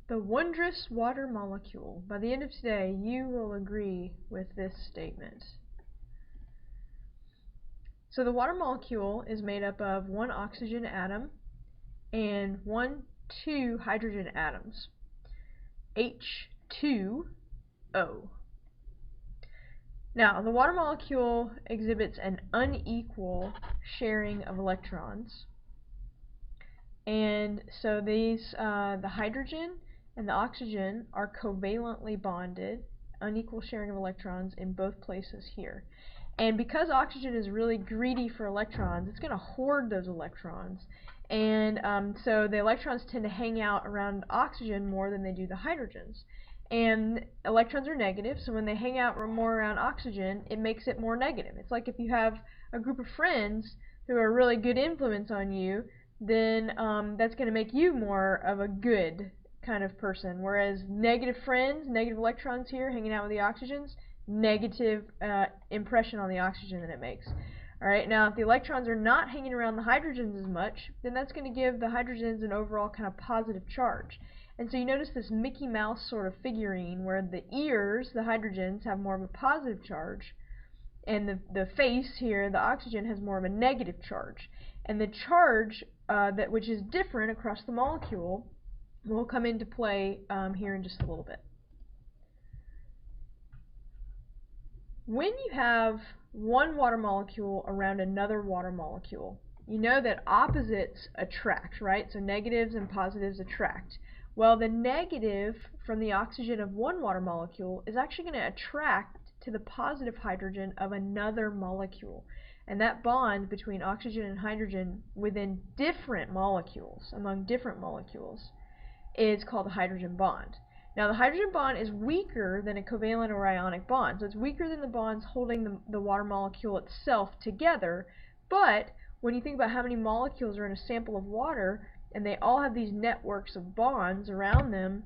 The wondrous water molecule. By the end of today, you will agree with this statement. So the water molecule is made up of one oxygen atom and two hydrogen atoms. H2O. Now, the water molecule exhibits an unequal sharing of electrons. And so these, the hydrogen and the oxygen are covalently bonded, unequal sharing of electrons in both places here. And because oxygen is really greedy for electrons, it's going to hoard those electrons. And so the electrons tend to hang out around oxygen more than they do the hydrogens. And electrons are negative, so when they hang out more around oxygen, it makes it more negative. It's like if you have a group of friends who are a really good influence on you, then that's going to make you more of a good kind of person. Whereas negative friends, negative electrons here hanging out with the oxygens, negative impression on the oxygen that it makes. Alright, now if the electrons are not hanging around the hydrogens as much, then that's going to give the hydrogens an overall kind of positive charge. And so you notice this Mickey Mouse sort of figurine where the ears, the hydrogens, have more of a positive charge, and the face here, the oxygen, has more of a negative charge. And the charge, which is different across the molecule, will come into play here in just a little bit. When you have one water molecule around another water molecule, you know that opposites attract, right? So negatives and positives attract. Well, the negative from the oxygen of one water molecule is actually going to attract to the positive hydrogen of another molecule. And that bond between oxygen and hydrogen within different molecules, among different molecules, is called a hydrogen bond. Now, the hydrogen bond is weaker than a covalent or ionic bond. So it's weaker than the bonds holding the water molecule itself together. But when you think about how many molecules are in a sample of water, and they all have these networks of bonds around them,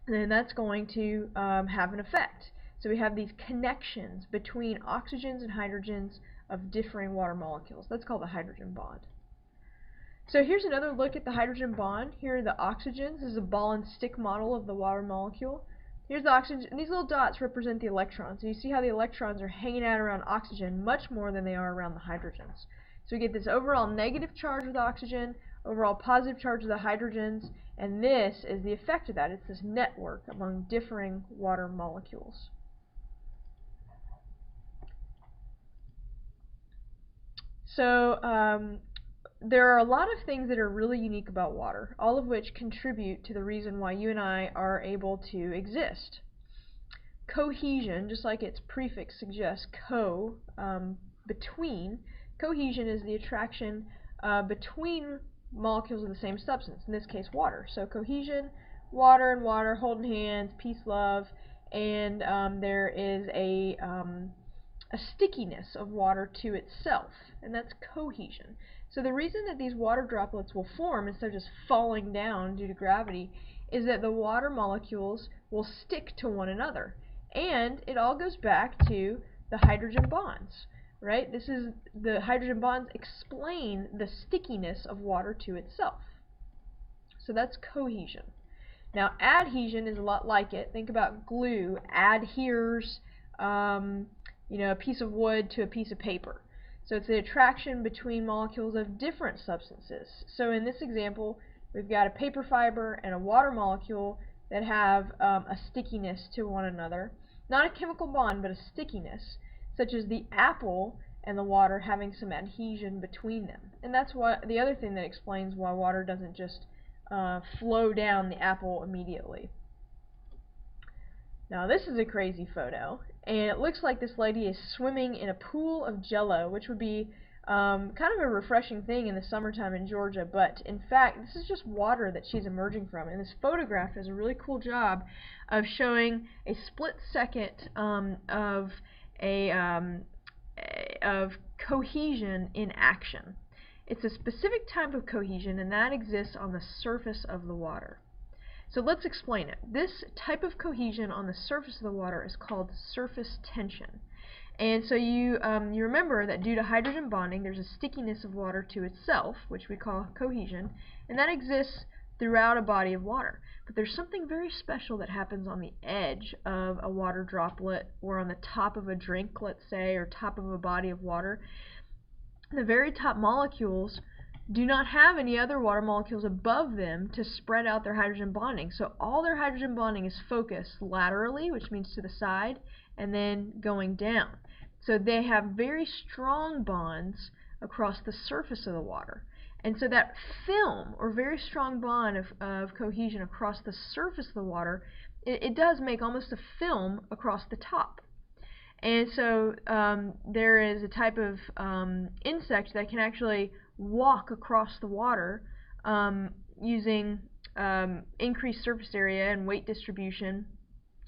then that's going to have an effect. So we have these connections between oxygens and hydrogens of differing water molecules. That's called the hydrogen bond. So here's another look at the hydrogen bond. Here are the oxygens. This is a ball and stick model of the water molecule. Here's the oxygen, and these little dots represent the electrons. So you see how the electrons are hanging out around oxygen much more than they are around the hydrogens. So we get this overall negative charge with oxygen, overall positive charge of the hydrogens, and this is the effect of that. It's this network among differing water molecules. So there are a lot of things that are really unique about water, all of which contribute to the reason why you and I are able to exist. Cohesion, just like its prefix suggests, between, cohesion is the attraction between molecules of the same substance, in this case water. So cohesion, water and water holding hands, peace, love, and there is a stickiness of water to itself, and that's cohesion. So the reason that these water droplets will form instead of just falling down due to gravity is that the water molecules will stick to one another. And it all goes back to the hydrogen bonds, right? The hydrogen bonds explain the stickiness of water to itself. So that's cohesion. Now adhesion is a lot like it. Think about glue adheres a piece of wood to a piece of paper. So it's the attraction between molecules of different substances. So in this example, we've got a paper fiber and a water molecule that have a stickiness to one another. Not a chemical bond, but a stickiness, such as the apple and the water having some adhesion between them. And that's the other thing that explains why water doesn't just flow down the apple immediately. Now this is a crazy photo, and it looks like this lady is swimming in a pool of jello, which would be kind of a refreshing thing in the summertime in Georgia, but in fact this is just water that she's emerging from. And this photograph does a really cool job of showing a split second of cohesion in action. It's a specific type of cohesion, and that exists on the surface of the water. So let's explain it. This type of cohesion on the surface of the water is called surface tension. And so you remember that due to hydrogen bonding, there's a stickiness of water to itself, which we call cohesion, and that exists throughout a body of water. But there's something very special that happens on the edge of a water droplet or on the top of a drink, let's say, or top of a body of water. The very top molecules do not have any other water molecules above them to spread out their hydrogen bonding. So all their hydrogen bonding is focused laterally, which means to the side, and then going down. So they have very strong bonds across the surface of the water. And so that film, or very strong bond of cohesion across the surface of the water, it does make almost a film across the top. And so there is a type of insect that can actually walk across the water using increased surface area and weight distribution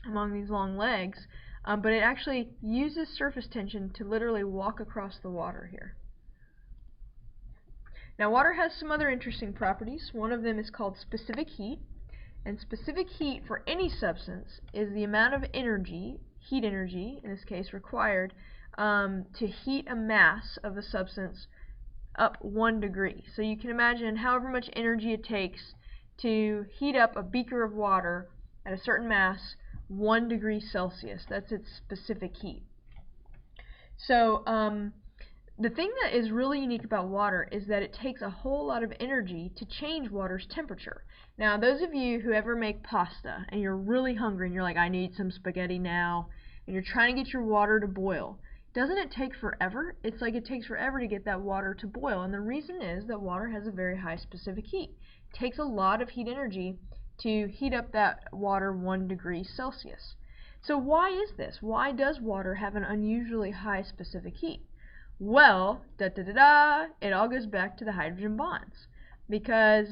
along these long legs, but it actually uses surface tension to literally walk across the water here. Now, water has some other interesting properties. One of them is called specific heat, and specific heat for any substance is the amount of energy, heat energy in this case, required to heat a mass of a substance up 1 degree. So you can imagine however much energy it takes to heat up a beaker of water at a certain mass 1 degree Celsius. That's its specific heat. So the thing that is really unique about water is that it takes a whole lot of energy to change water's temperature. Now, those of you who ever make pasta and you're really hungry and you're like, I need some spaghetti now, and you're trying to get your water to boil, doesn't it take forever? It's like it takes forever to get that water to boil, and the reason is that water has a very high specific heat. It takes a lot of heat energy to heat up that water 1 degree Celsius. So why is this? Why does water have an unusually high specific heat? Well, it all goes back to the hydrogen bonds, because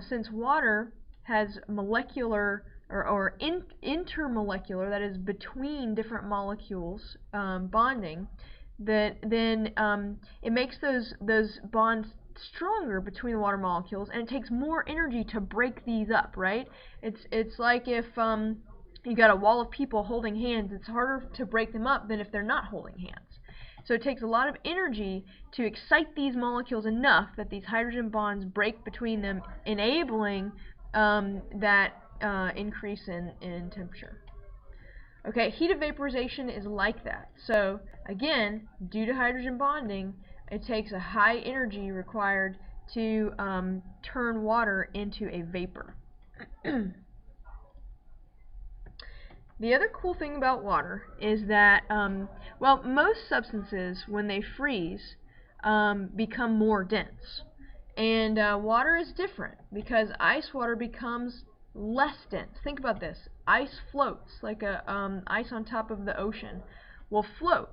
since water has molecular or intermolecular, that is between different molecules bonding, then it makes those bonds stronger between the water molecules, and it takes more energy to break these up, right? It's like if you got a wall of people holding hands, it's harder to break them up than if they're not holding hands. So it takes a lot of energy to excite these molecules enough that these hydrogen bonds break between them, enabling that increase in temperature. Okay, heat of vaporization is like that. So again, due to hydrogen bonding, it takes a high energy required to turn water into a vapor. The other cool thing about water is that, well, most substances, when they freeze, become more dense. And water is different, because ice water becomes less dense. Think about this. Ice floats, like ice on top of the ocean will float.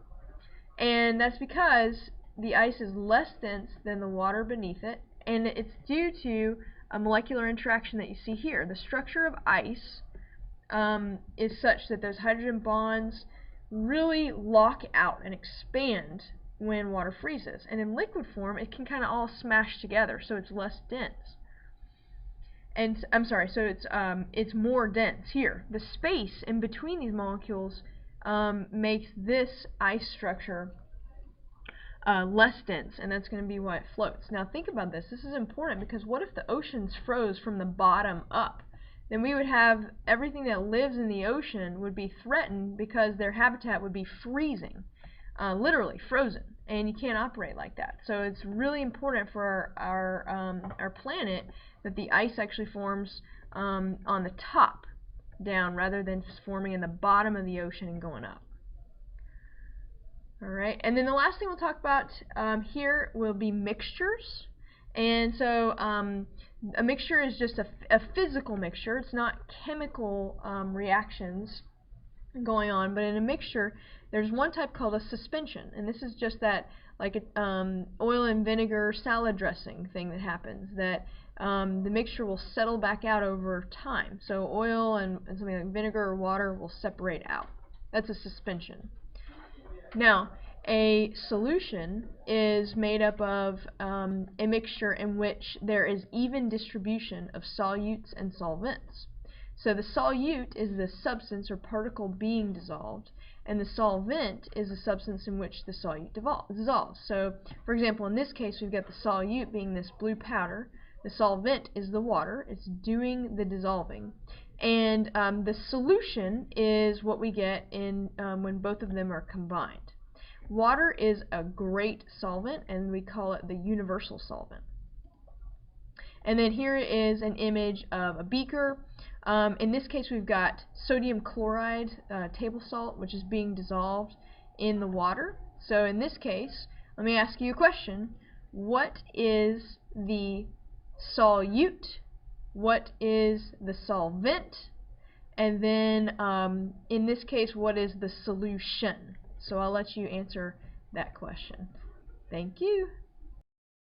And that's because the ice is less dense than the water beneath it, and it's due to a molecular interaction that you see here. The structure of ice is such that those hydrogen bonds really lock out and expand when water freezes. And in liquid form, it can kind of all smash together, so it's less dense. And I'm sorry, so it's more dense here. The space in between these molecules makes this ice structure less dense, and that's going to be why it floats. Now think about this. This is important, because what if the oceans froze from the bottom up? Then we would have everything that lives in the ocean would be threatened, because their habitat would be freezing, literally frozen, and you can't operate like that. So it's really important for our planet that the ice actually forms on the top down, rather than forming in the bottom of the ocean and going up. Alright, and then the last thing we'll talk about here will be mixtures. And so a mixture is just a physical mixture. It's not chemical reactions going on, but in a mixture there's one type called a suspension, and this is just that, like oil and vinegar salad dressing thing that happens, that the mixture will settle back out over time. So oil and something like vinegar or water will separate out. That's a suspension. Now, a solution is made up of a mixture in which there is even distribution of solutes and solvents. So the solute is the substance or particle being dissolved, and the solvent is the substance in which the solute dissolves. So, for example, in this case, we've got the solute being this blue powder. The solvent is the water. It's doing the dissolving. And the solution is what we get in when both of them are combined. Water is a great solvent, and we call it the universal solvent. And then here is an image of a beaker. In this case, we've got sodium chloride, table salt, which is being dissolved in the water. So in this case, let me ask you a question. What is the solute? What is the solvent? And then in this case, what is the solution? So I'll let you answer that question. Thank you.